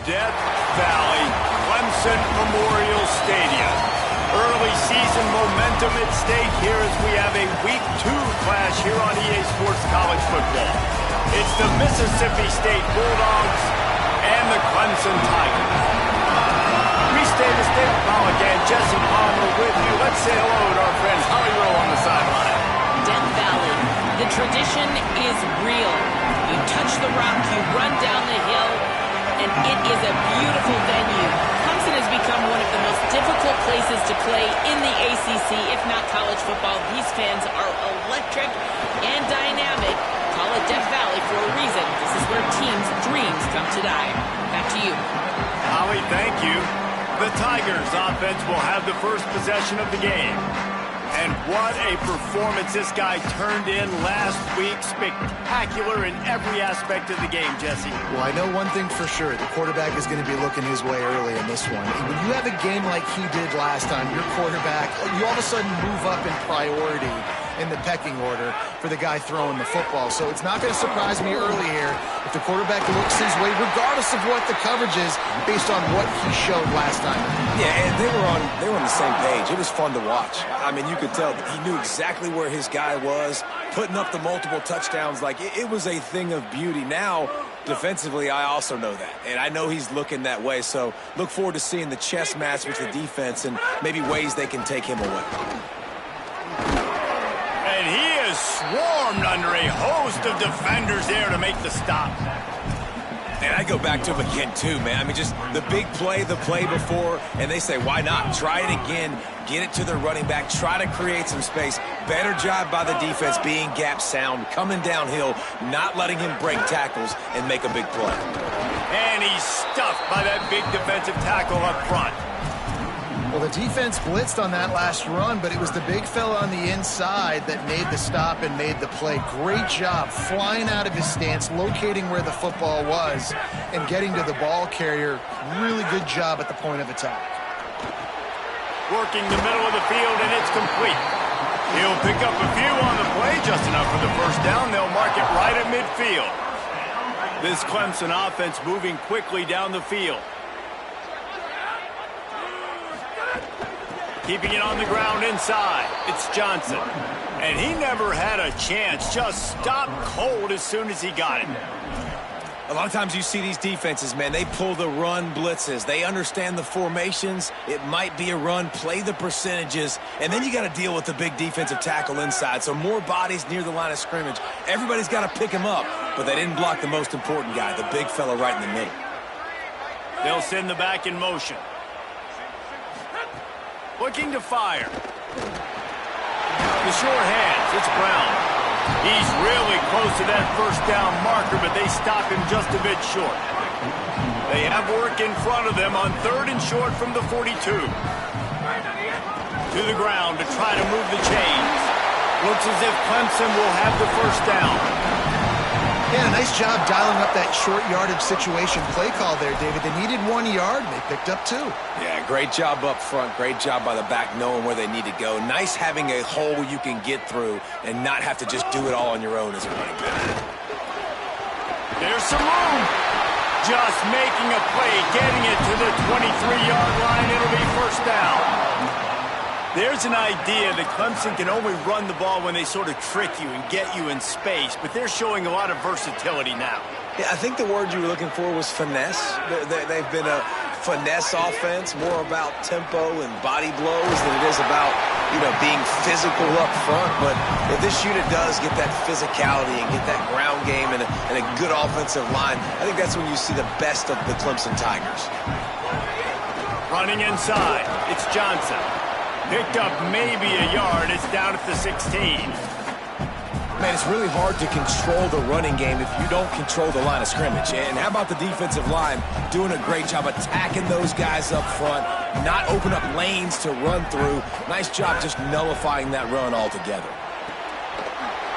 Death Valley, Clemson Memorial Stadium. Early season momentum at stake here as we have a Week 2 clash here on EA Sports College Football. It's the Mississippi State Bulldogs and the Clemson Tigers. Restate the state of Pollock and Jesse Palmer with you. Let's say hello to our friend Holly Rowe on the sideline. Death Valley, the tradition is real. You touch the rock, you run down the hill, and it is a beautiful venue. Clemson has become one of the most difficult places to play in the ACC, if not college football. These fans are electric and dynamic. Call it Death Valley for a reason. This is where teams' dreams come to die. Back to you. Holly, thank you. The Tigers offense will have the first possession of the game. And what a performance this guy turned in last week. Spectacular in every aspect of the game, Jesse. Well, I know one thing for sure. The quarterback is going to be looking his way early in this one. And when you have a game like he did last time, your quarterback, you all of a sudden move up in priority in the pecking order for the guy throwing the football. So it's not going to surprise me early here if the quarterback looks his way, regardless of what the coverage is, based on what he showed last time. Yeah, and they were on the same page. It was fun to watch. I mean, you could tell that he knew exactly where his guy was, putting up the multiple touchdowns. Like, it was a thing of beauty. Now, defensively, I also know that. And I know he's looking that way. So look forward to seeing the chess match with the defense and maybe ways they can take him away. And he is swarmed under a host of defenders there to make the stop. And I go back to him again, too, man. I mean, just the big play, the play before, and they say, why not? Try it again, get it to the running back, try to create some space. Better job by the defense being gap sound, coming downhill, not letting him break tackles and make a big play. And he's stuffed by that big defensive tackle up front. Well, the defense blitzed on that last run, but it was the big fella on the inside that made the stop and made the play. Great job flying out of his stance, locating where the football was, and getting to the ball carrier. Really good job at the point of attack. Working the middle of the field, and it's complete. He'll pick up a few on the play, just enough for the first down. They'll mark it right at midfield. This Clemson offense moving quickly down the field. Keeping it on the ground inside. It's Johnson. And he never had a chance. Just stopped cold as soon as he got it. A lot of times you see these defenses, man, they pull the run blitzes. They understand the formations. It might be a run, play the percentages, and then you got to deal with the big defensive tackle inside. So more bodies near the line of scrimmage. Everybody's got to pick him up, but they didn't block the most important guy, the big fella right in the middle. They'll send the back in motion. Looking to fire. The short hands, it's Brown. He's really close to that first down marker, but they stop him just a bit short. They have work in front of them on 3rd and short from the 42. To the ground to try to move the chains. Looks as if Clemson will have the first down. Yeah, nice job dialing up that short yardage situation play call there, David. They needed 1 yard, and they picked up 2. Yeah, great job up front. Great job by the back knowing where they need to go. Nice having a hole you can get through and not have to just do it all on your own as a running back. There's some room. Just making a play, getting it to the 23-yard line. It'll be first down. There's an idea that Clemson can only run the ball when they sort of trick you and get you in space, but they're showing a lot of versatility now. Yeah, I think the word you were looking for was finesse. They've been a finesse offense, more about tempo and body blows than it is about, being physical up front. But if this unit does get that physicality and get that ground game and a good offensive line, I think that's when you see the best of the Clemson Tigers. Running inside, it's Johnson. Picked up maybe a yard. It's down at the 16. Man, it's really hard to control the running game if you don't control the line of scrimmage. And how about the defensive line doing a great job attacking those guys up front, not open up lanes to run through. Nice job just nullifying that run altogether.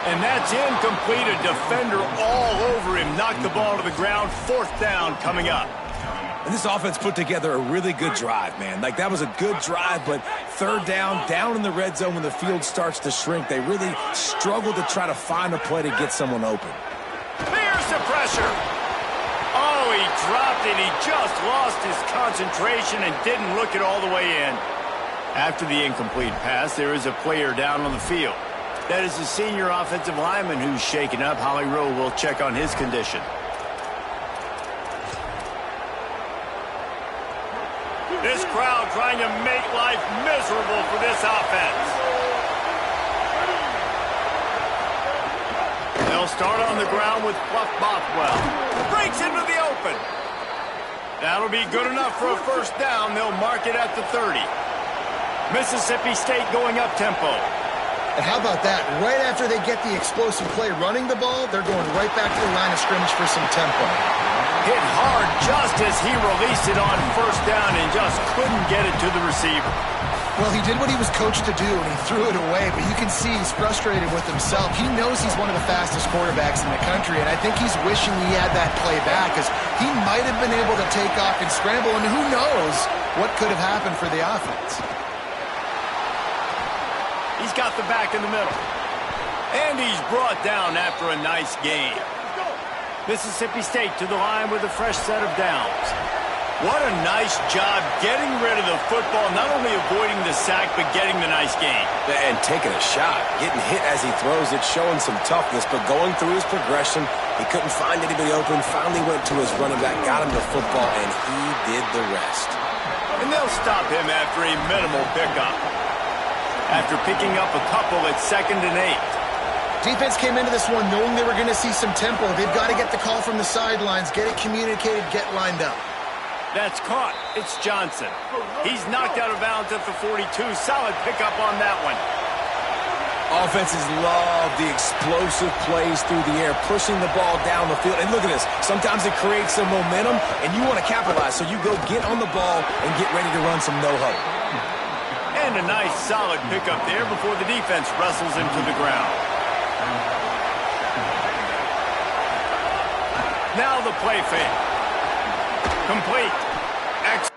And that's incomplete. A defender all over him. Knocked the ball to the ground. 4th down coming up. And this offense put together a really good drive, man. Like, that was a good drive, but 3rd down in the red zone when the field starts to shrink, they really struggle to try to find a play to get someone open. There's the pressure. Oh, he dropped it. He just lost his concentration and didn't look it all the way in. After the incomplete pass, there is a player down on the field. That is the senior offensive lineman who's shaken up. Holly Rowe will check on his condition. This crowd trying to make life miserable for this offense. They'll start on the ground with Fluff Bothwell. Breaks into the open. That'll be good enough for a first down. They'll mark it at the 30. Mississippi State going up-tempo. And how about that? Right after they get the explosive play running the ball, they're going right back to the line of scrimmage for some tempo. Hit hard just as he released it on first down and just couldn't get it to the receiver. Well, he did what he was coached to do, and he threw it away, but you can see he's frustrated with himself. He knows he's one of the fastest quarterbacks in the country, and I think he's wishing he had that play back, because he might have been able to take off and scramble, and who knows what could have happened for the offense. He's got the back in the middle. And he's brought down after a nice gain. Mississippi State to the line with a fresh set of downs. What a nice job getting rid of the football, not only avoiding the sack, but getting the nice gain. And taking a shot, getting hit as he throws it, showing some toughness, but going through his progression, he couldn't find anybody open, finally went to his running back, got him the football, and he did the rest. And they'll stop him after a minimal pickup. After picking up a couple at 2nd and 8. Defense came into this one knowing they were going to see some tempo. They've got to get the call from the sidelines, get it communicated, get lined up. That's caught. It's Johnson. He's knocked out of bounds at the 42. Solid pickup on that one. Offenses love the explosive plays through the air, pushing the ball down the field. And look at this. Sometimes it creates some momentum, and you want to capitalize. So you go get on the ball and get ready to run some no-huddle. And a nice, solid pickup there before the defense wrestles him to the ground. Now the play fake. Complete. Excellent.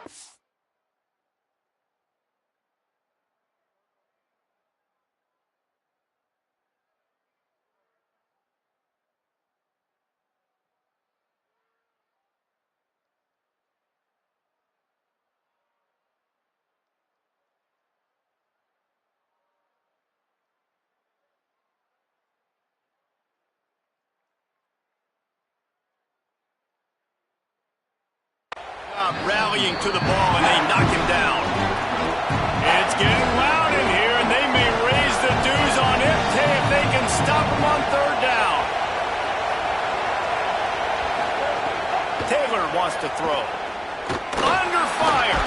Rallying to the ball, and they knock him down. It's getting loud in here, and they may raise the dues on it if they can stop him on 3rd down. Taylor wants to throw. Under fire.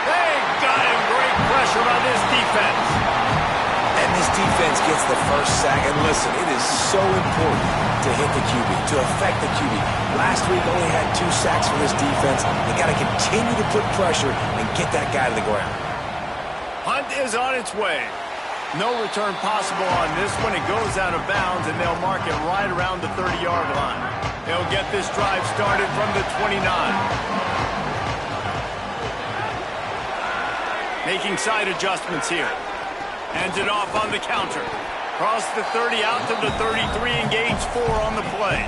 They got him. Great pressure on this defense. And this defense gets the first sack. And listen, it is so important to hit the QB, to affect the QB. Last week only had 2 sacks for this defense. They got to continue to put pressure and get that guy to the ground. Hunt is on its way. No return possible on this one. It goes out of bounds, and they'll mark it right around the 30-yard line. They'll get this drive started from the 29. Making side adjustments here. Hands it off on the counter. Cross the 30 out to the 33 and gains 4 on the play.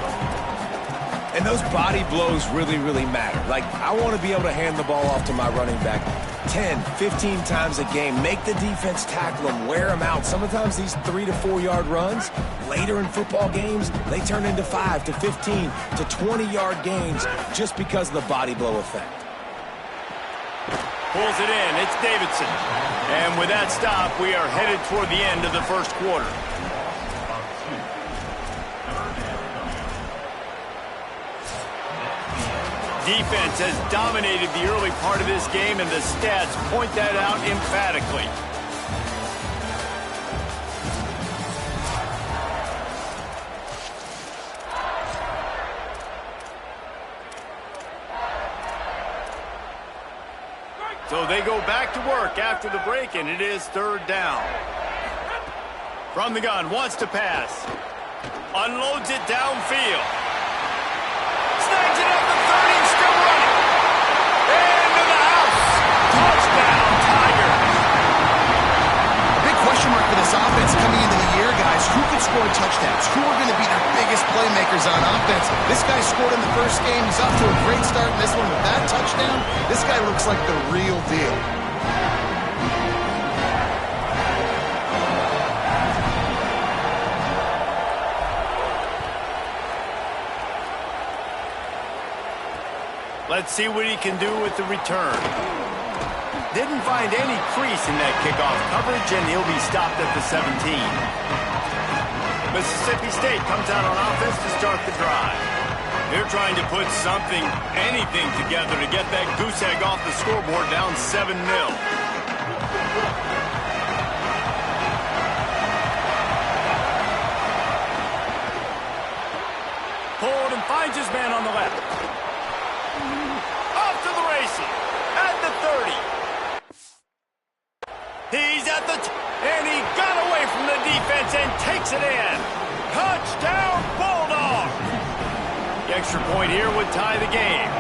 And those body blows really, really matter. Like, I want to be able to hand the ball off to my running back 10, 15 times a game. Make the defense tackle them, wear them out. Sometimes these 3 to 4 yard runs, later in football games, they turn into 5 to 15 to 20-yard gains just because of the body blow effect. Pulls it in. It's Davidson. And with that stop, we are headed toward the end of the first quarter. Defense has dominated the early part of this game, and the stats point that out emphatically. So they go back to work after the break, and it is 3rd down. From the gun, wants to pass. Unloads it downfield. Snags it up the 30, still running. Into the house. Touchdown, Tigers. A big question mark for this offense coming into the year, guys. Who could score touchdowns? Who are going to be their biggest biggest playmakers on offense. This guy scored in the first game. He's off to a great start in this one with that touchdown. This guy looks like the real deal. Let's see what he can do with the return. Didn't find any crease in that kickoff coverage, and he'll be stopped at the 17. Mississippi State comes out on offense to start the drive. They're trying to put something, anything together to get that goose egg off the scoreboard down 7-0. Pulled and finds his man on the left. Off to the races. At the 30. He's at the and he got away from the defense and takes it in. Touchdown, Bulldog! The extra point here would tie the game.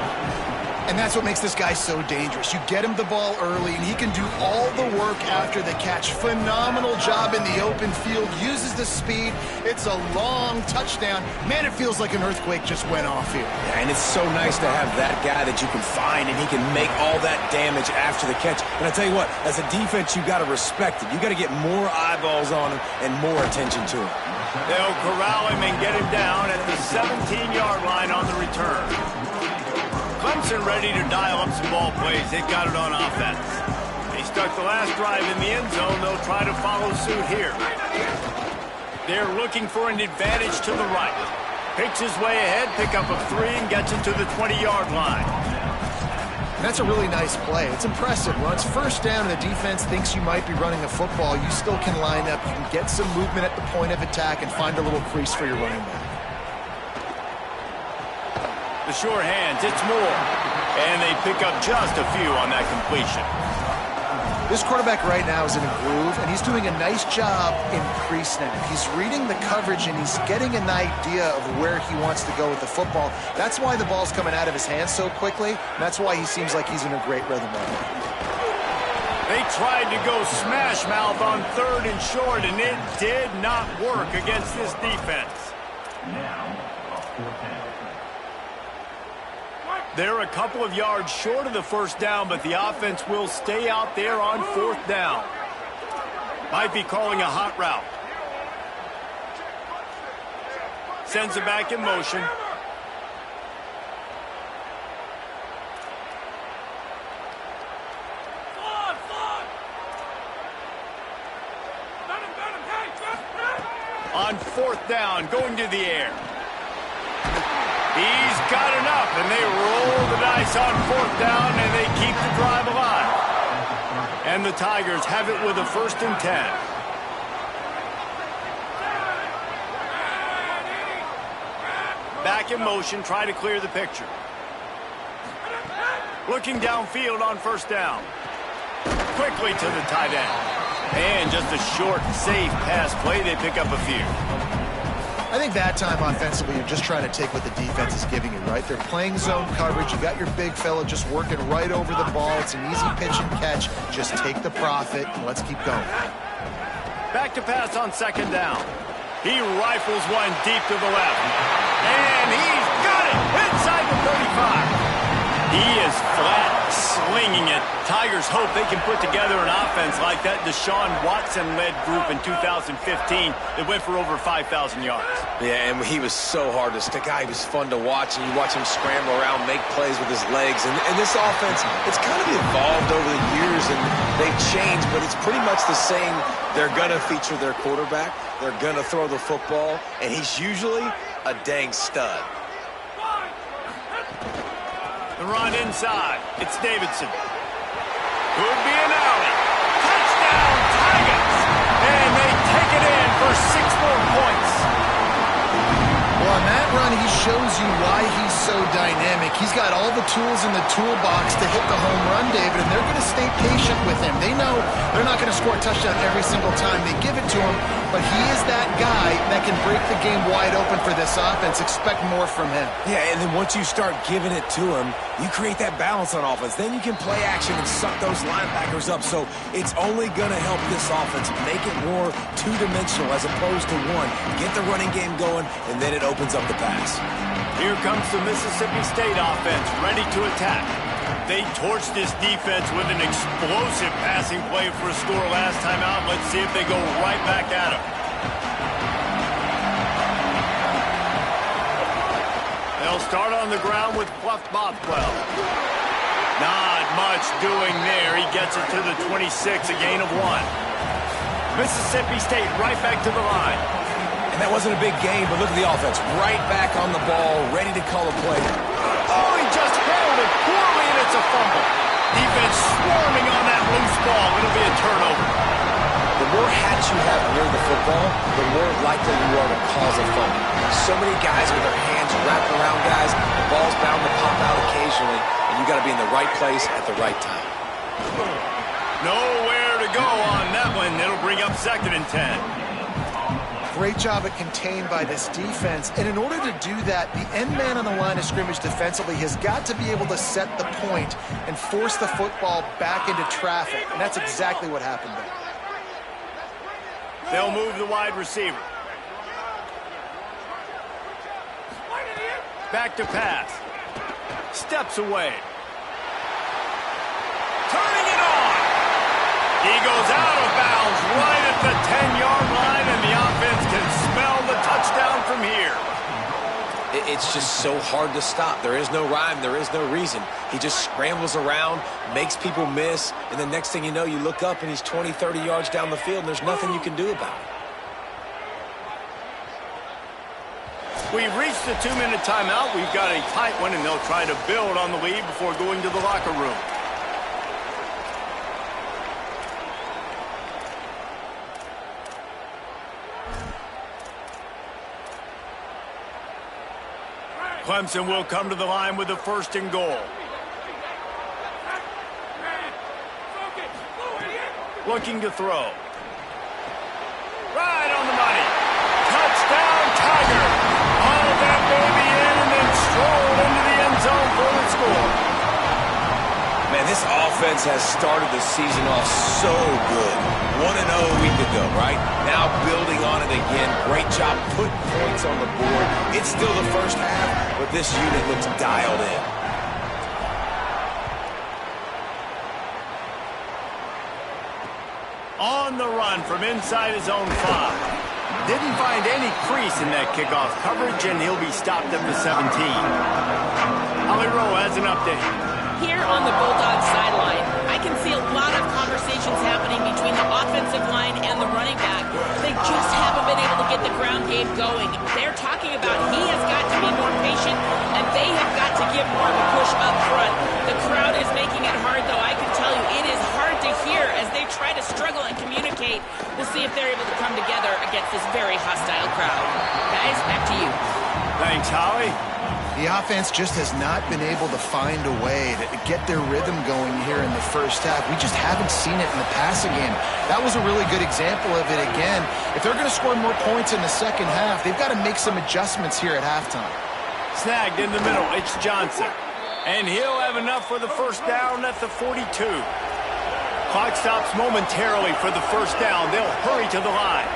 And that's what makes this guy so dangerous. You get him the ball early, and he can do all the work after the catch. Phenomenal job in the open field. Uses the speed. It's a long touchdown. Man, it feels like an earthquake just went off here. Yeah, and it's so nice to have that guy that you can find, and he can make all that damage after the catch. And I tell you what, as a defense, you got to respect it. You got to get more eyeballs on him and more attention to him. They'll corral him and get him down at the 17-yard line on the return. Clemson ready to dial up some ball plays. They got it on offense. They stuck the last drive in the end zone. They'll try to follow suit here. They're looking for an advantage to the right. Picks his way ahead, pick up a 3, and gets it to the 20-yard line. And that's a really nice play. It's impressive. When it's first down and the defense thinks you might be running a football, you still can line up. You can get some movement at the point of attack and find a little crease for your running back. The sure hands, it's Moore. And they pick up just a few on that completion. This quarterback right now is in a groove, and he's doing a nice job in pre-snap. He's reading the coverage, and he's getting an idea of where he wants to go with the football. That's why the ball's coming out of his hands so quickly, and that's why he seems like he's in a great rhythm right now. They tried to go smash mouth on 3rd and short, and it did not work against this defense. They're a couple of yards short of the first down, but the offense will stay out there on 4th down. Might be calling a hot route. Sends it back in motion. On 4th down, going to the air. He's got enough, and they roll the dice on 4th down, and they keep the drive alive. And the Tigers have it with a 1st and 10. Back in motion, try to clear the picture. Looking downfield on 1st down. Quickly to the tight end. And just a short, safe pass play. They pick up a few. I think that time offensively, you're just trying to take what the defense is giving you, right? They're playing zone coverage. You got your big fella just working right over the ball. It's an easy pitch and catch. Just take the profit, and let's keep going. Back to pass on 2nd down. He rifles one deep to the left. And he's got it inside the 35. He is flat slinging it. Tigers hope they can put together an offense like that Deshaun Watson-led group in 2015 that went for over 5,000 yards. Yeah, and he was so hard to stick out. He was fun to watch, and you watch him scramble around, make plays with his legs. And this offense, it's kind of evolved over the years, and they've changed, but it's pretty much the same. They're going to feature their quarterback. They're going to throw the football, and he's usually a dang stud. The run inside. It's Davidson. Could be an alley. Touchdown, Tigers! And they take it in for 6 more points. Well, on that run, he shows you why he's so dynamic. He's got all the tools in the toolbox to hit the home run, David, and they're going to stay patient with him. They know they're not going to score a touchdown every single time they give it to him, but he is that guy that can bring break the game wide open for this offense. Expect more from him. Yeah, and then once you start giving it to him, you create that balance on offense. Then you can play action and suck those linebackers up. So it's only going to help this offense make it more two-dimensional as opposed to one. Get the running game going, and then it opens up the pass. Here comes the Mississippi State offense, ready to attack. They torched this defense with an explosive passing play for a score last time out. Let's see if they go right back at him. They'll start on the ground with Fluff Bothwell. Not much doing there. He gets it to the 26, a gain of 1. Mississippi State right back to the line. And that wasn't a big game, but look at the offense. Right back on the ball, ready to call a play. Oh, he just handled it poorly, and it's a fumble. Defense swarming on that loose ball. It'll be a turnover. The more hats you have near the football, the more likely you are to cause a fumble. So many guys with their hands wrapped around guys, the ball's bound to pop out occasionally, and you got to be in the right place at the right time. Nowhere to go on that one. It'll bring up 2nd and 10. Great job at contained by this defense. And in order to do that, the end man on the line of scrimmage defensively has got to be able to set the point and force the football back into traffic. And that's exactly what happened there. They'll move the wide receiver. Back to pass. Steps away. Turning it on. He goes out of bounds right at the 10-yard line, and the offense can smell the touchdown from here. It's just so hard to stop. There is no rhyme. There is no reason. He just scrambles around, makes people miss, and the next thing you know, you look up and he's 20, 30 yards down the field, and there's nothing you can do about it. We've reached the 2-minute timeout. We've got a tight one, and they'll try to build on the lead before going to the locker room. Clemson will come to the line with the 1st and goal. Looking to throw. Right on the money. Touchdown, Tiger. Hauled that baby in and then strolled into the end zone for the score. Man, this offense has started the season off so good. 1-0 a week ago, right? Now building on it again. Great job putting points on the board. It's still the first half, but this unit looks dialed in. On the run from inside his own 5. Didn't find any crease in that kickoff coverage, and he'll be stopped at the 17. Holly Rowe has an update. Here on the Bulldogs sideline, I can see a lot of conversations happening between the offensive line and the running back. They just haven't been able to get the ground game going. They're talking about he has got to be more patient, and they have got to give more of a push up front. The crowd is making it hard, though. I can tell you it is hard to hear as they try to struggle and communicate. We'll see if they're able to come together against this very hostile crowd. Guys, back to you. Thanks, Holly. The offense just has not been able to find a way to get their rhythm going here in the first half. We just haven't seen it in the passing game. That was a really good example of it again. If they're going to score more points in the second half, they've got to make some adjustments here at halftime. Snagged in the middle, it's Johnson. And he'll have enough for the 1st down at the 42. Clock stops momentarily for the 1st down. They'll hurry to the line.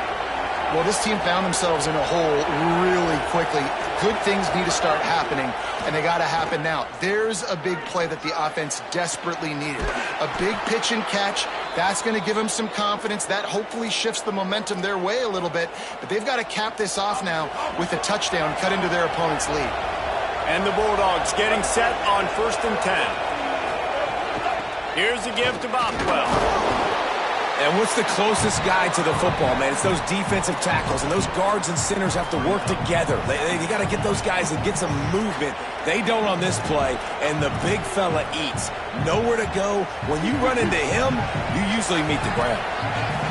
Well, this team found themselves in a hole really quickly. Good things need to start happening, and they got to happen now. There's a big play that the offense desperately needed. A big pitch and catch. That's going to give them some confidence. That hopefully shifts the momentum their way a little bit. But they've got to cap this off now with a touchdown cut into their opponent's lead. And the Bulldogs getting set on 1st and 10. Here's a give to Bothwell. And what's the closest guy to the football, man? It's those defensive tackles, and those guards and centers have to work together. They got to get those guys and get some movement. They don't on this play, and the big fella eats. Nowhere to go. When you run into him, you usually meet the ground.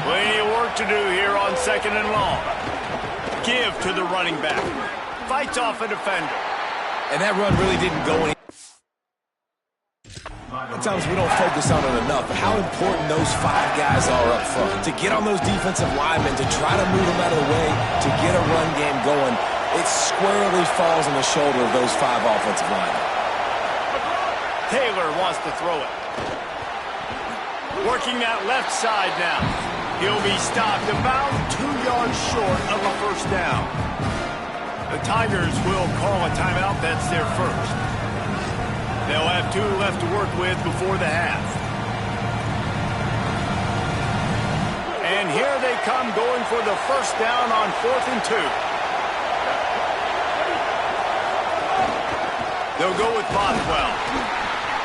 Plenty of work to do here on 2nd and long. Give to the running back. Fights off a defender. And that run really didn't go anywhere. Sometimes we don't focus on it enough, but how important those 5 guys are up front. To get on those defensive linemen, to try to move them out of the way, to get a run game going, it squarely falls on the shoulder of those 5 offensive linemen. Taylor wants to throw it. Working that left side now. He'll be stopped about 2 yards short of a first down. The Tigers will call a timeout. That's their first. They'll have 2 left to work with before the half. And here they come going for the first down on 4th and 2. They'll go with Bothwell.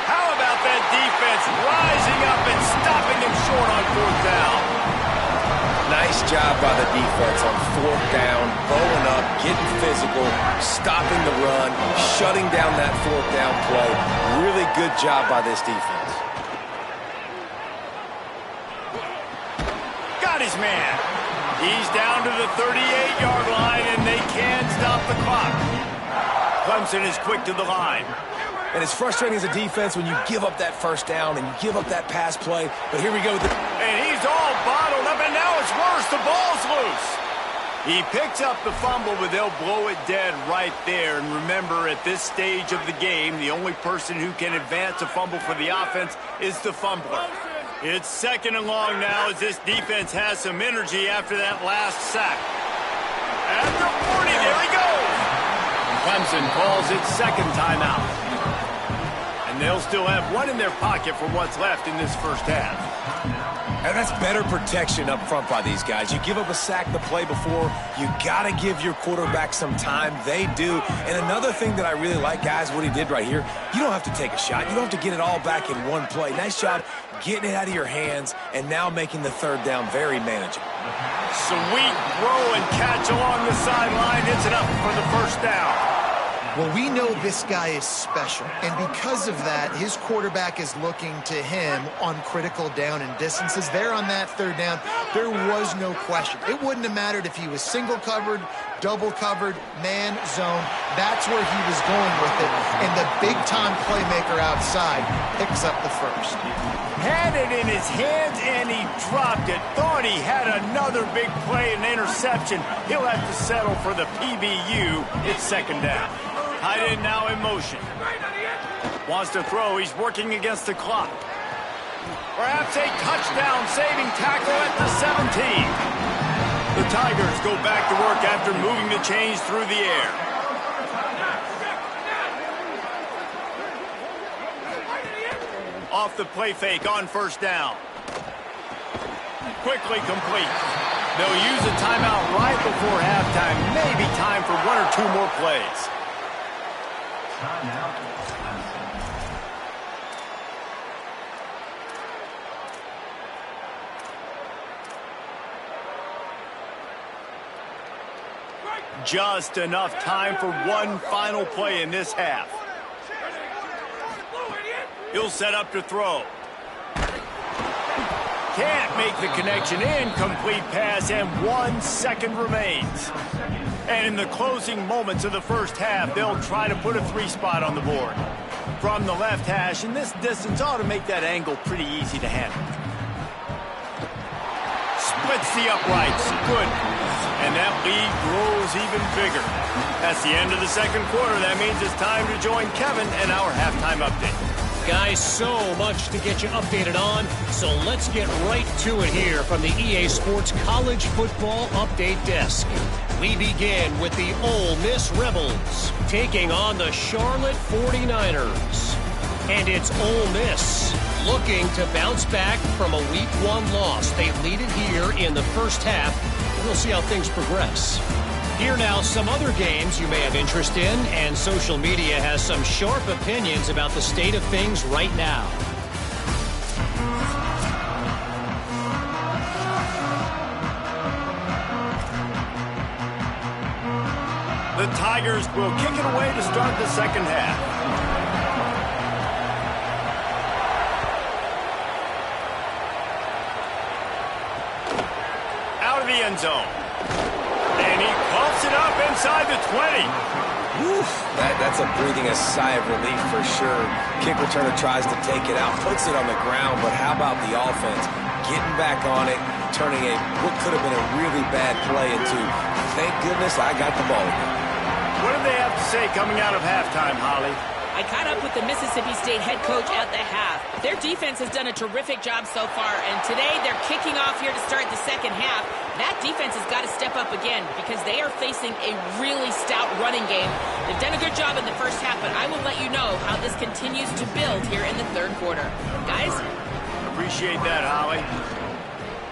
How about that defense rising up and stopping him short on 4th down? Nice job by the defense on 4th down, bowling up, getting physical, stopping the run, shutting down that 4th down play. Really good job by this defense. Got his man. He's down to the 38-yard line, and they can't stop the clock. Clemson is quick to the line. And it's frustrating as a defense when you give up that first down and you give up that pass play. But here we go. And he's all bottled up, and now it's worse. The ball's loose. He picks up the fumble, but they'll blow it dead right there. And remember, at this stage of the game, the only person who can advance a fumble for the offense is the fumbler. It's 2nd and long now as this defense has some energy after that last sack. At the 40, there he goes. Clemson calls its 2nd timeout. And they'll still have 1 in their pocket for what's left in this first half. And that's better protection up front by these guys. You give up a sack the play before, you got to give your quarterback some time. They do. And another thing that I really like, guys, what he did right here, you don't have to take a shot. You don't have to get it all back in one play. Nice job getting it out of your hands and now making the 3rd down very manageable. Sweet throw and catch along the sideline. It's enough for the first down. Well, we know this guy is special, and because of that, his quarterback is looking to him on critical down and distances. There on that 3rd down, there was no question. It wouldn't have mattered if he was single covered, double covered, man, zone. That's where he was going with it, and the big-time playmaker outside picks up the first. Had it in his hands, and he dropped it. Thought he had another big play and interception. He'll have to settle for the PBU. It's 2nd down. Tight end now in motion. Wants to throw. He's working against the clock. Perhaps a touchdown-saving tackle at the 17. The Tigers go back to work after moving the chains through the air. Off the play fake on 1st down. Quickly complete. They'll use a timeout right before halftime. Maybe time for 1 or 2 more plays. Just enough time for 1 final play in this half. He'll set up to throw. Can't make the connection. Incomplete pass, and 1 second remains. And in the closing moments of the first half, they'll try to put a 3 spot on the board. From the left hash, and this distance ought to make that angle pretty easy to handle. Splits the uprights. Good. And that lead grows even bigger. That's the end of the 2nd quarter. That means it's time to join Kevin and our halftime update. Guys, so much to get you updated on, so let's get right to it here from the EA Sports College Football Update Desk. We begin with the Ole Miss Rebels taking on the Charlotte 49ers. And it's Ole Miss looking to bounce back from a Week 1 loss. They lead it here in the first half. We'll see how things progress. Here now, some other games you may have interest in, and social media has some sharp opinions about the state of things right now. The Tigers will kick it away to start the 2nd half. Out of the end zone. And he pumps it up inside the 20. Oof, that's breathing a sigh of relief for sure. Kick returner tries to take it out, puts it on the ground, but how about the offense? Getting back on it, turning what could have been a really bad play into, thank goodness I got the ball again. What did they have to say coming out of halftime, Holly? I caught up with the Mississippi State head coach at the half. Their defense has done a terrific job so far, and today they're kicking off here to start the second half. That defense has got to step up again because they are facing a really stout running game. They've done a good job in the first half, but I will let you know how this continues to build here in the third quarter. Guys? Appreciate that, Holly.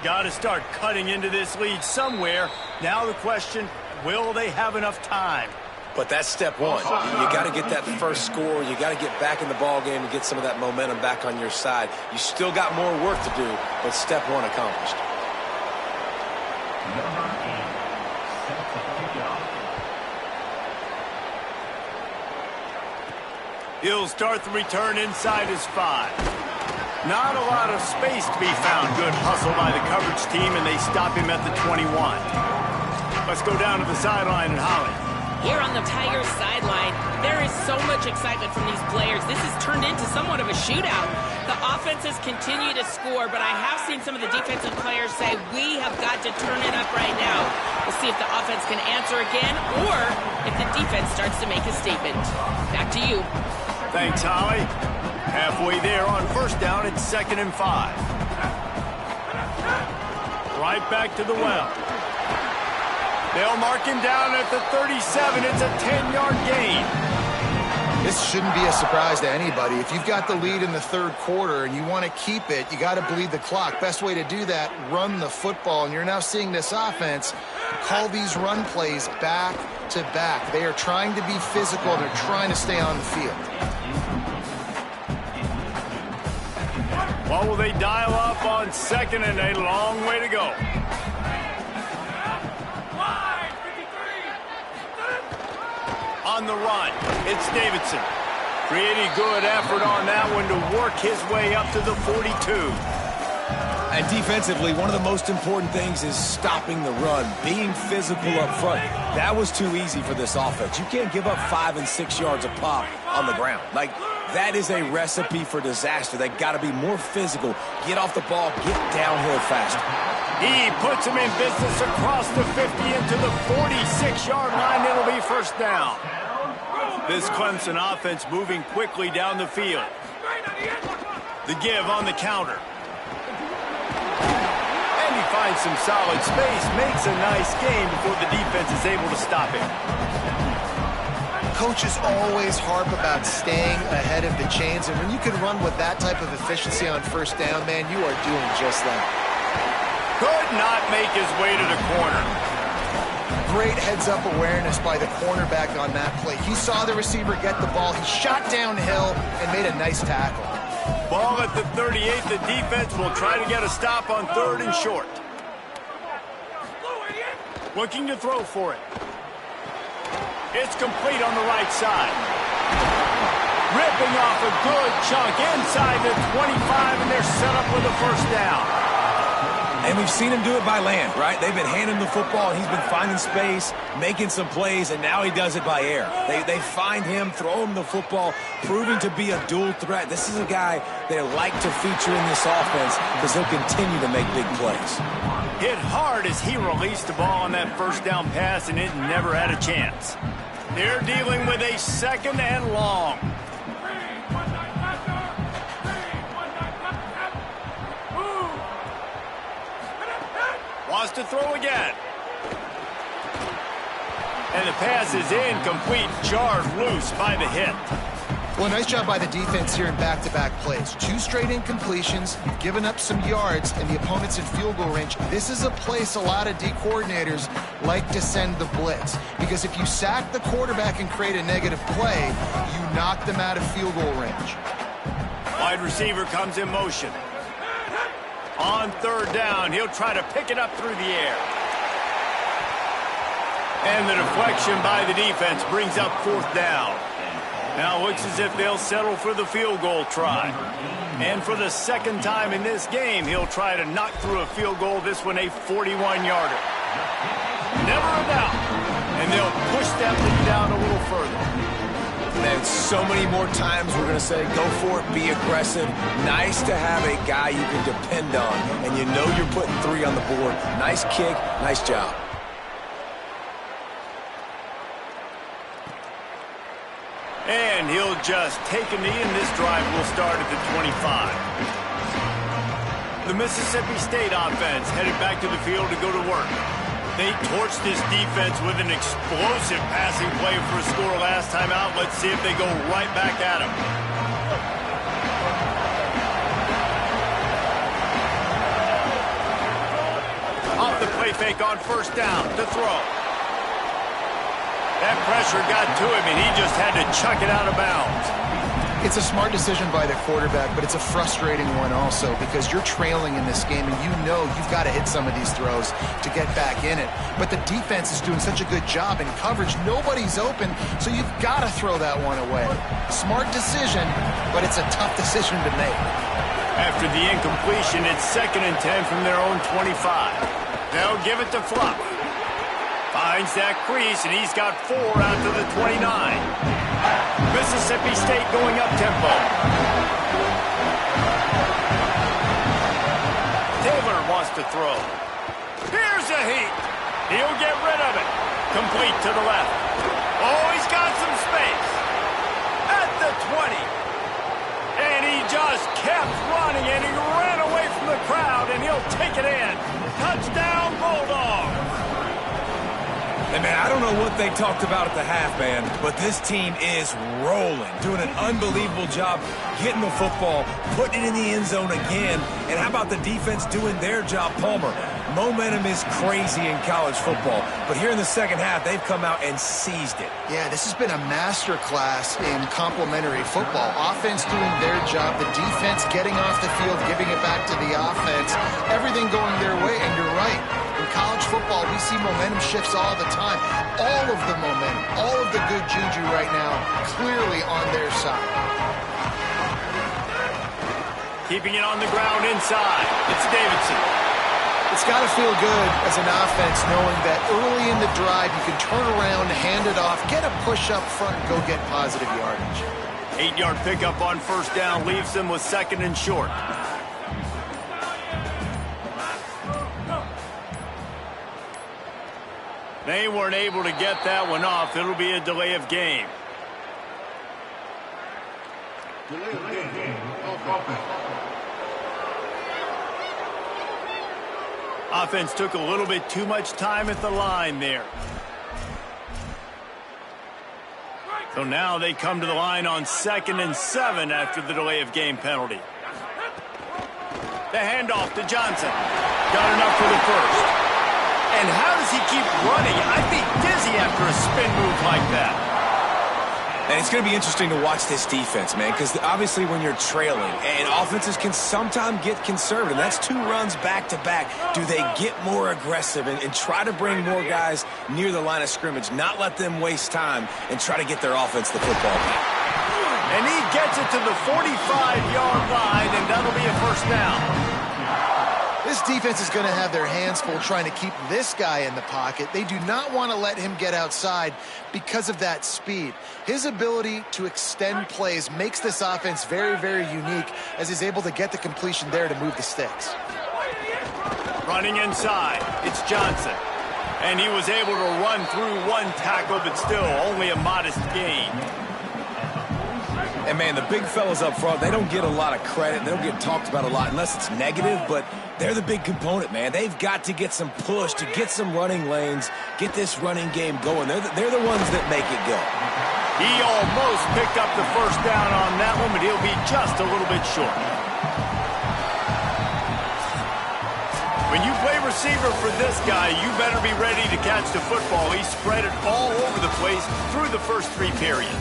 Got to start cutting into this lead somewhere. Now the question, will they have enough time? But that's step one. You got to get that first score. You got to get back in the ball game and get some of that momentum back on your side. You still got more work to do, but step one accomplished. He'll start the return inside his 5. Not a lot of space to be found. Good hustle by the coverage team, and they stop him at the 21. Let's go down to the sideline and Holly. Here on the Tigers sideline, there is so much excitement from these players. This has turned into somewhat of a shootout. The offenses continue to score, but I have seen some of the defensive players say, we have got to turn it up right now. We'll see if the offense can answer again or if the defense starts to make a statement. Back to you. Thanks, Holly. Halfway there on first down, it's 2nd and 5. Right back to the well. They'll mark him down at the 37. It's a 10-yard gain. This shouldn't be a surprise to anybody. If you've got the lead in the third quarter and you want to keep it, you got to bleed the clock. Best way to do that, run the football. And you're now seeing this offense call these run plays back to back. They are trying to be physical. They're trying to stay on the field. What will they dial up on 2nd and a long way to go? On the run, it's Davidson. Pretty good effort on that one to work his way up to the 42. And defensively, one of the most important things is stopping the run, being physical up front. That was too easy for this offense. You can't give up 5 and 6 yards a pop on the ground. Like, that is a recipe for disaster. They got to be more physical, get off the ball, get downhill faster. He puts him in business across the 50 into the 46-yard line. It'll be first down. This Clemson offense moving quickly down the field. The give on the counter. And he finds some solid space, makes a nice gain before the defense is able to stop him. Coaches always harp about staying ahead of the chains, and when you can run with that type of efficiency on first down, man, you are doing just that. Could not make his way to the corner. Great heads-up awareness by the cornerback on that play. He saw the receiver get the ball. He shot downhill and made a nice tackle. Ball at the 38. The defense will try to get a stop on 3rd and short. Looking to throw for it. It's complete on the right side. Ripping off a good chunk inside the 25, and they're set up with a first down. And we've seen him do it by land, right? They've been handing him the football, and he's been finding space, making some plays, and now he does it by air. They find him, throw him the football, proving to be a dual threat. This is a guy they like to feature in this offense because he'll continue to make big plays. Hit hard as he released the ball on that first down pass, and it never had a chance. They're dealing with a 2nd and long. Wants to throw again. And the pass is incomplete, jarred loose by the hit. Well, nice job by the defense here in back-to-back plays. 2 straight incompletions, you've given up some yards, and the opponent's in field goal range. This is a place a lot of D coordinators like to send the blitz, because if you sack the quarterback and create a negative play, you knock them out of field goal range. Wide receiver comes in motion. On 3rd down, he'll try to pick it up through the air. And the deflection by the defense brings up 4th down. Now looks as if they'll settle for the field goal try. And for the 2nd time in this game, he'll try to knock through a field goal, this one a 41-yarder. Never a doubt. And they'll push that lead down a little further. Man, so many more times we're going to say, go for it, be aggressive. Nice to have a guy you can depend on, and you know you're putting 3 on the board. Nice kick, nice job. And he'll just take a knee, and this drive will start at the 25. The Mississippi State offense headed back to the field to go to work. They torched this defense with an explosive passing play for a score last time out. Let's see if they go right back at him. Off the play fake on first down to throw. That pressure got to him, and he just had to chuck it out of bounds. It's a smart decision by the quarterback, but it's a frustrating one also because you're trailing in this game, and you know you've got to hit some of these throws to get back in it. But the defense is doing such a good job in coverage. Nobody's open, so you've got to throw that one away. Smart decision, but it's a tough decision to make. After the incompletion, it's 2nd and 10 from their own 25. They'll give it to Fluff. Finds that crease, and he's got 4 out to the 29. Mississippi State going up-tempo. Taylor wants to throw. Here's a heat. He'll get rid of it. Complete to the left. Oh, he's got some space. At the 20. And he just kept running, and he ran away from the crowd, and he'll take it in. Touchdown, Bulldogs. And, man, I don't know what they talked about at the half, man, but this team is rolling, doing an unbelievable job getting the football, putting it in the end zone again. And how about the defense doing their job, Palmer? Momentum is crazy in college football, but here in the second half, they've come out and seized it. Yeah, this has been a master class in complementary football. Offense doing their job, the defense getting off the field, giving it back to the offense, everything going their way, and you're right. In college football, we see momentum shifts all the time. All of the momentum, all of the good juju right now, clearly on their side. Keeping it on the ground inside. It's Davidson. It's got to feel good as an offense knowing that early in the drive you can turn around, hand it off, get a push up front, and go get positive yardage. 8-yard pickup on first down leaves them with 2nd and short. They weren't able to get that one off. It'll be a delay of game. Delay of game. Offense took a little bit too much time at the line there. So now they come to the line on 2nd and 7 after the delay of game penalty. The handoff to Johnson. Got enough for the first. And how does he keep running? I'd be dizzy after a spin move like that. And it's going to be interesting to watch this defense, man, because obviously when you're trailing, and offenses can sometimes get conservative. That's 2 runs back-to-back. Do they get more aggressive and try to bring more guys near the line of scrimmage, not let them waste time, and try to get their offense the football back? And he gets it to the 45-yard line, and that'll be a first down. This defense is going to have their hands full trying to keep this guy in the pocket. They do not want to let him get outside because of that speed. His ability to extend plays makes this offense very, very unique as he's able to get the completion there to move the sticks. Running inside, it's Johnson. And he was able to run through 1 tackle, but still only a modest gain. And, man, the big fellas up front, they don't get a lot of credit. They don't get talked about a lot unless it's negative, but they're the big component, man. They've got to get some push, to get some running lanes, get this running game going. They're the ones that make it go. He almost picked up the first down on that one, but he'll be just a little bit short. When you play receiver for this guy, you better be ready to catch the football. He spread it all over the place through the first 3 periods.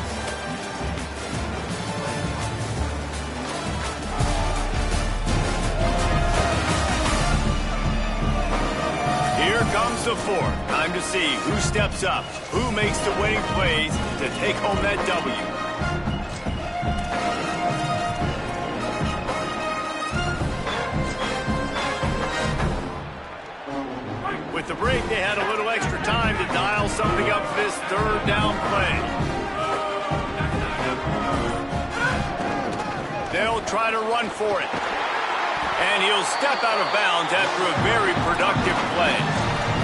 Here comes the 4th. Time to see who steps up, who makes the winning plays to take home that W. With the break, they had a little extra time to dial something up for this 3rd down play. try to run for it. And he'll step out of bounds after a very productive play.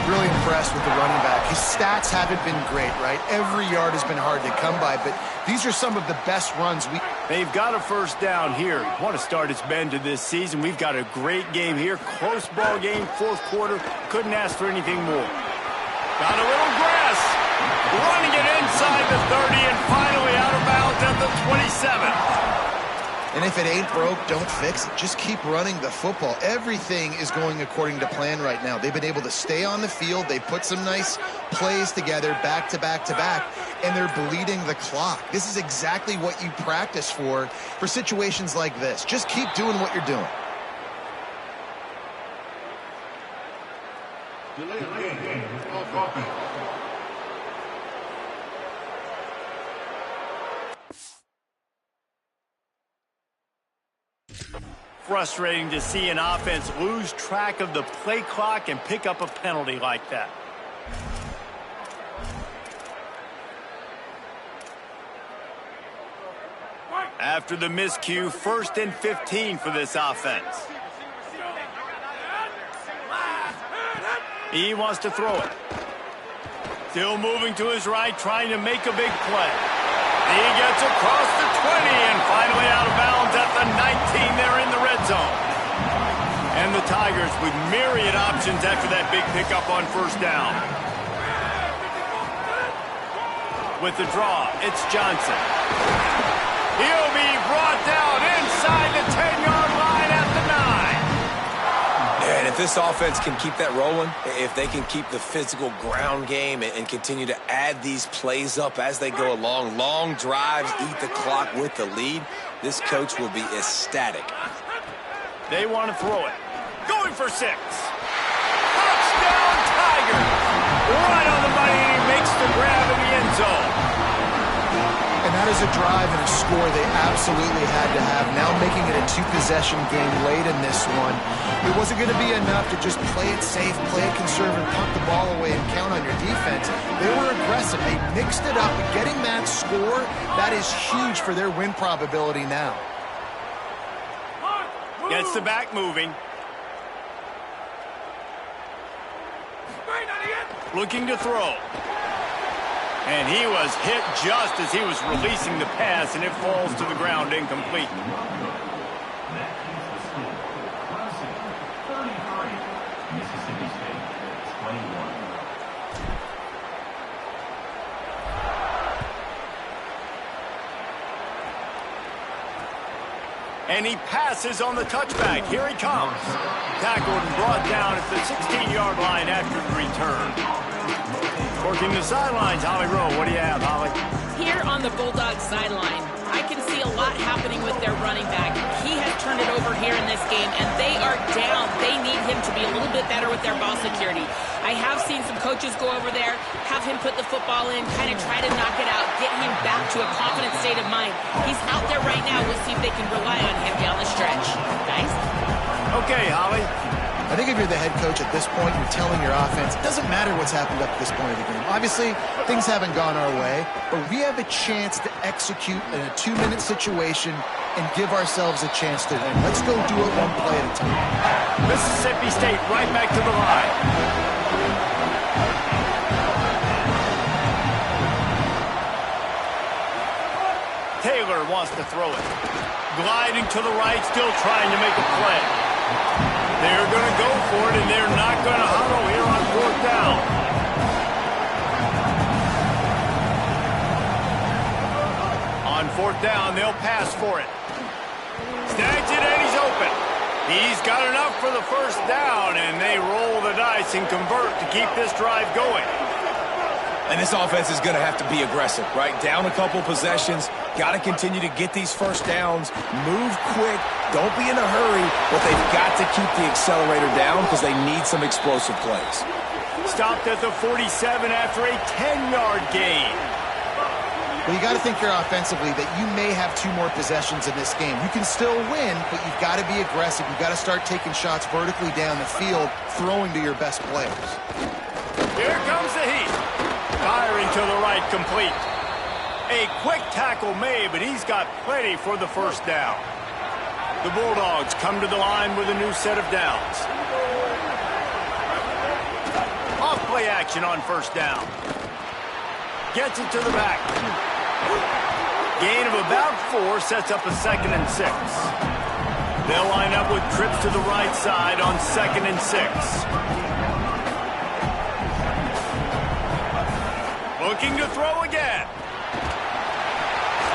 Really impressed with the running back. His stats haven't been great, right? Every yard has been hard to come by, but these are some of the best runs They've got a first down here. What a start it's been to this season. We've got a great game here. Close ball game, fourth quarter. Couldn't ask for anything more. Got a little grass. Running it inside the 30 and finally out of bounds at the 27. And if it ain't broke, don't fix it. Just keep running the football. Everything is going according to plan right now. They've been able to stay on the field. They put some nice plays together back to back to back, and they're bleeding the clock. This is exactly what you practice for situations like this. Just keep doing what you're doing. Frustrating to see an offense lose track of the play clock and pick up a penalty like that. After the miscue, 1st and 15 for this offense. He wants to throw it. Still moving to his right, trying to make a big play. He gets across the 20 and finally out of bounds at the 19 there in the red zone. And the Tigers with myriad options after that big pickup on first down. With the draw, it's Johnson. He'll be brought down inside the 10-yard line at the 9. And if this offense can keep that rolling, if they can keep the physical ground game and continue to add these plays up as they go along, long drives, eat the clock with the lead, this coach will be ecstatic. They want to throw it. Going for 6. Touchdown, Tigers! Right on the money, and he makes the grab in the end zone. And that is a drive and a score they absolutely had to have. Now making it a 2-possession game late in this one. It wasn't going to be enough to just play it safe, play it conservative, punt the ball away, and count on your defense. They were aggressive. They mixed it up. And getting that score, that is huge for their win probability now. Gets the back moving. Looking to throw. And he was hit just as he was releasing the pass, and it falls to the ground incomplete. And he passes on the touchback. Here he comes. Tackled and brought down at the 16-yard line after the return. Working the sidelines, Holly Rowe. What do you have, Holly? Here on the Bulldogs sideline, I can see a lot happening with their running back. He has turned it over here in this game, and they are down. They need him to be a little bit better with their ball security. I have seen some coaches go over there, have him put the football in, kind of try to knock it out, get him back to a confident state of mind. He's out there right now. We'll see if they can rely on him down the stretch. Guys? Okay, Holly. I think if you're the head coach at this point, you're telling your offense, it doesn't matter what's happened up to this point of the game. Obviously, things haven't gone our way, but we have a chance to execute in a 2-minute situation and give ourselves a chance to win. Let's go do it one play at a time. Mississippi State right back to the line. Taylor wants to throw it. Gliding to the right, still trying to make a play. They're going to go for it, and they're not going to huddle here on fourth down. On fourth down, they'll pass for it. Snags it, and he's open. He's got enough for the first down, and they roll the dice and convert to keep this drive going. And this offense is going to have to be aggressive, right? Down a couple possessions. Got to continue to get these first downs. Move quick. Don't be in a hurry. But they've got to keep the accelerator down because they need some explosive plays. Stopped at the 47 after a 10-yard gain. Well, you got to think here offensively that you may have 2 more possessions in this game. You can still win, but you've got to be aggressive. You've got to start taking shots vertically down the field, throwing to your best players. Here comes the heat. Firing to the right, complete. A quick tackle made, but he's got plenty for the first down. The Bulldogs come to the line with a new set of downs. Off-play action on first down. Gets it to the back. Gain of about 4 sets up a 2nd and 6. They'll line up with trips to the right side on 2nd and 6. Looking to throw again.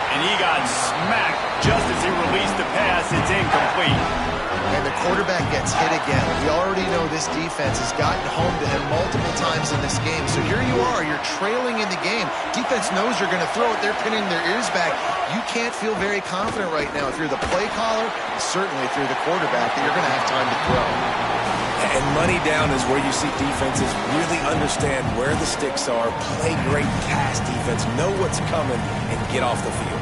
And he got smacked just as he released the pass. It's incomplete. And the quarterback gets hit again. We already know this defense has gotten home to him multiple times in this game. So here you are, you're trailing in the game. Defense knows you're going to throw it. They're pinning their ears back. You can't feel very confident right now if you're the play caller, and certainly if you're the quarterback, that you're going to have time to throw. And money down is where you see defenses really understand where the sticks are, play great pass defense, know what's coming, and get off the field.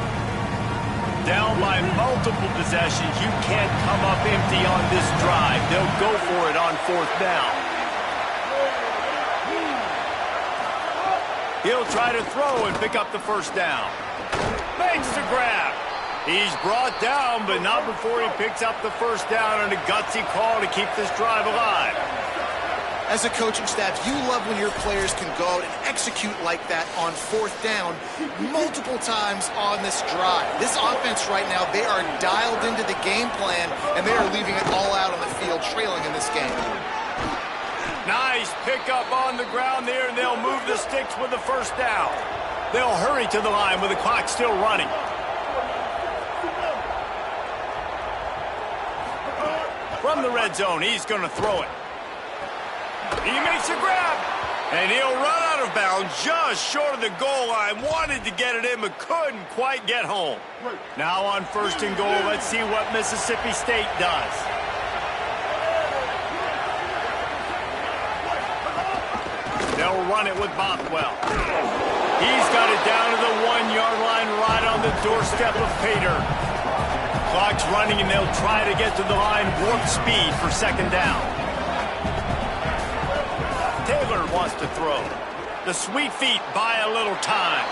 Down by multiple possessions, you can't come up empty on this drive. They'll go for it on 4th down. He'll try to throw and pick up the 1st down. Makes the grab. He's brought down, but not before he picks up the 1st down on a gutsy call to keep this drive alive. As a coaching staff, you love when your players can go out and execute like that on 4th down multiple times on this drive. This offense right now, they are dialed into the game plan, and they are leaving it all out on the field, trailing in this game. Nice pickup on the ground there, and they'll move the sticks with the 1st down. They'll hurry to the line with the clock still running. From the red zone, he's going to throw it. He makes a grab, and he'll run out of bounds just short of the goal line. Wanted to get it in, but couldn't quite get home. Now on 1st and goal, let's see what Mississippi State does. They'll run it with Bothwell. He's got it down to the 1-yard line right on the doorstep of Pater. Clock's running, and they'll try to get to the line warp speed for 2nd down. Taylor wants to throw. The sweet feet buy a little time.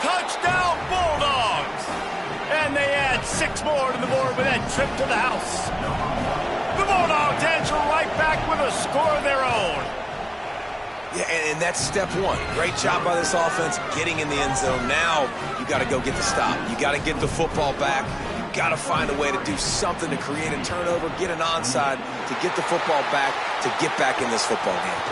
Touchdown, Bulldogs! And they add 6 more to the board with that trip to the house. The Bulldogs answer right back with a score of their own. Yeah, and that's step 1. Great job by this offense getting in the end zone. Now you got to go get the stop. You got to get the football back. You got to find a way to do something to create a turnover, get an onside, to get the football back, to get back in this football game.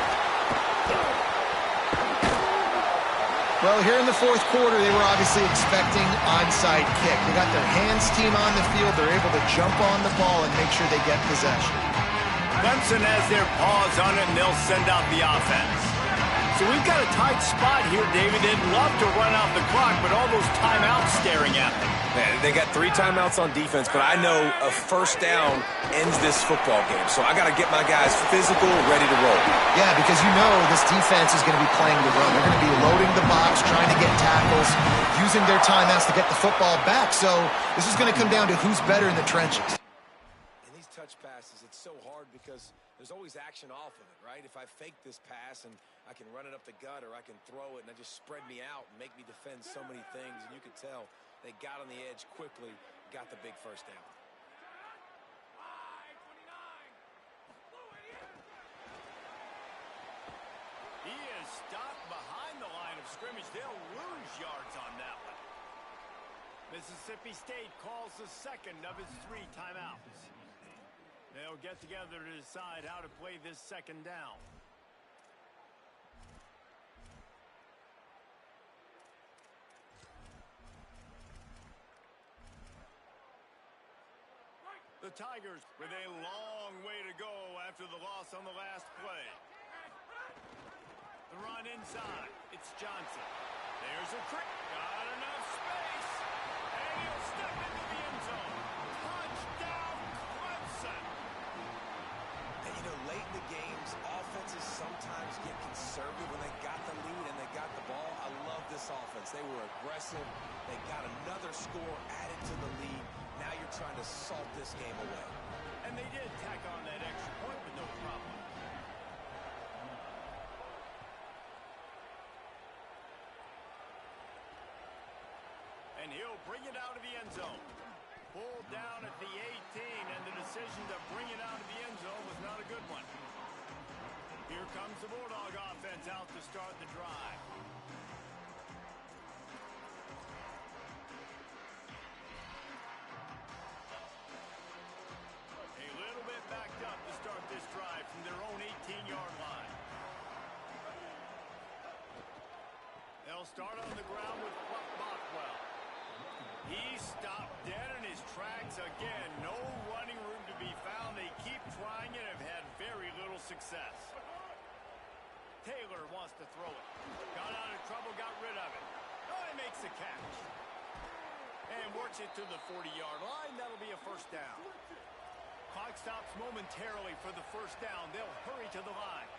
Well, here in the 4th quarter, they were obviously expecting onside kick. They got their hands team on the field. They're able to jump on the ball and make sure they get possession. Clemson has their paws on it, and they'll send out the offense. So we've got a tight spot here, David. They'd love to run out the clock, but all those timeouts staring at them. Man, they got 3 timeouts on defense, but I know a 1st down ends this football game. So I got to get my guys physical, ready to roll. Yeah, because you know this defense is going to be playing the run. They're going to be loading the box, trying to get tackles, using their timeouts to get the football back. So this is going to come down to who's better in the trenches. In these touch passes, it's so hard because there's always action off of it, right? If I fake this pass and I can run it up the gut, or I can throw it and it just spread me out and make me defend so many things, and you could tell they got on the edge quickly, got the big 1st down. He is stopped behind the line of scrimmage. They'll lose yards on that one. Mississippi State calls the 2nd of his 3 timeouts. They'll get together to decide how to play this 2nd down. The Tigers with a long way to go after the loss on the last play. The run inside. It's Johnson. There's a trick. Got enough space. And he'll step into the end zone. Touchdown, Clemson. And you know, late in the games, offenses sometimes get conservative when they got the lead and they got the ball. I love this offense. They were aggressive. They got another score added to the lead. Now you're trying to salt this game away. And they did tack on that extra point with no problem. And he'll bring it out of the end zone. Pulled down at the 18, and the decision to bring it out of the end zone was not a good one. Here comes the Bulldog offense out to start the drive. A little bit backed up to start this drive from their own 18-yard line. They'll start on the ground with Bockwell. He stopped dead in his tracks again. No running room to be found. They keep trying it and have had very little success. Taylor wants to throw it. Got out of trouble, got rid of it. Oh, he makes the catch. And works it to the 40-yard line. That'll be a first down. Clock stops momentarily for the first down. They'll hurry to the line.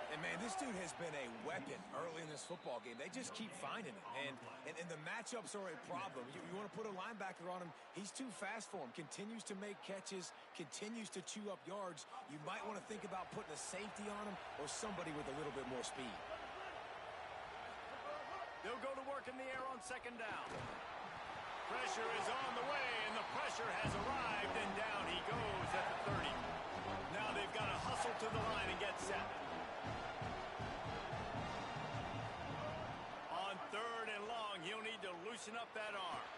And, man, this dude has been a weapon early in this football game. They just keep finding him. And the matchups are a problem. You want to put a linebacker on him, he's too fast for him. Continues to make catches, continues to chew up yards. You might want to think about putting a safety on him or somebody with a little bit more speed. They'll go to work in the air on second down. Pressure is on the way, and the pressure has arrived, and down he goes at the 30. Now they've got to hustle to the line and get set. On third and long, he'll need to loosen up that arm.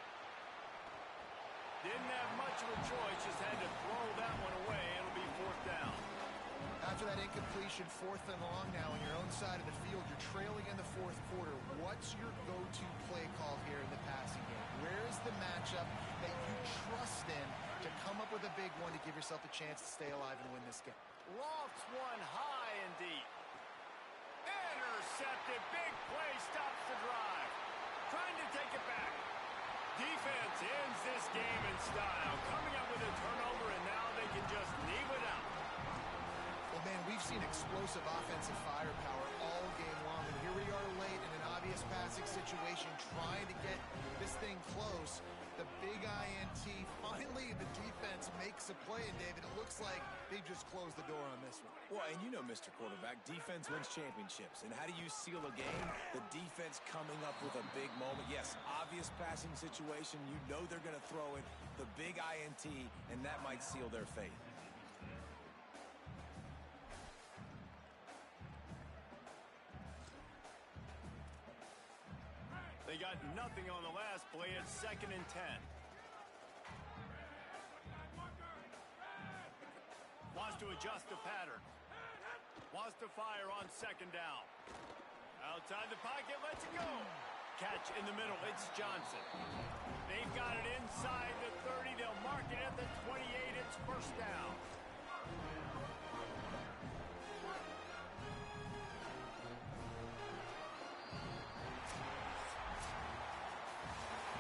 Didn't have much of a choice, just had to throw that one away. It'll be fourth down. After that incompletion, fourth and long now on your own side of the field, you're trailing in the fourth quarter. What's your go-to play call here in the passing game? Where is the matchup that you trust in to come up with a big one to give yourself a chance to stay alive and win this game? Lofts one high and deep. Intercepted. Big play stops the drive. Trying to take it back. Defense ends this game in style. Coming up with a turnover, and now they can just leave it out. Well, man, we've seen explosive offensive firepower all game long, and here we are late in an obvious passing situation trying to get this thing close. The big INT, finally the defense makes a play, and David, it looks like they just closed the door on this one. Well, and you know, Mr. Quarterback, defense wins championships. And how do you seal a game? The defense coming up with a big moment. Yes, obvious passing situation. You know they're going to throw it. The big INT, and that might seal their fate. They got nothing on the last play. It's 2nd and 10. Wants to adjust the pattern. Wants to fire on second down. Outside the pocket, lets it go. Catch in the middle. It's Johnson. They've got it inside the 30. They'll mark it at the 28. It's first down.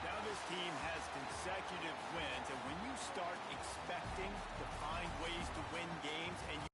Now this team has consecutive wins, and when you start expecting to find ways to win games and